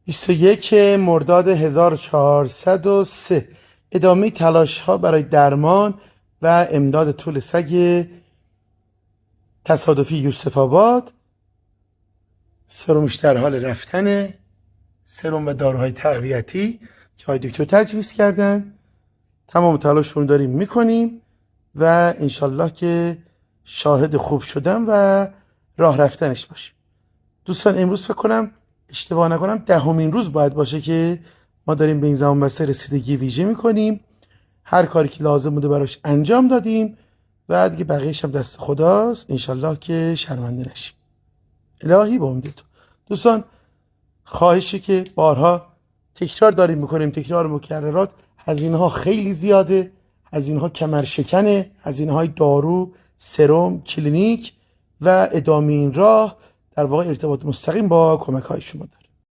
21 مرداد 1403 ادامه تلاش ها برای درمان و امداد طول سگ تصادفی یوسف آباد. سرمش در حال رفتنه، سرم و داروهای تقویتی که های دکتر تجویز کردن. تمام تلاش رو داریم میکنیم و انشالله که شاهد خوب شدن و راه رفتنش باشیم. دوستان امروز فکر کنم اشتباه نکنم 10مین روز باید باشه که ما داریم به این زمان بسته رسیدگی ویژه میکنیم. هر کاری که لازم بوده براش انجام دادیم و دیگه بقیهش هم دست خداست. انشالله که شرمنده نشیم. الهی با امید تو. دوستان خواهشه که بارها تکرار داریم میکنیم، تکرار مکررات. هزینه ها خیلی زیاده، هزینه ها کمرشکنه، هزینه های دارو، سرم، کلینیک و ادامه این راه در واقع ارتباط مستقیم با کمک های شما داره.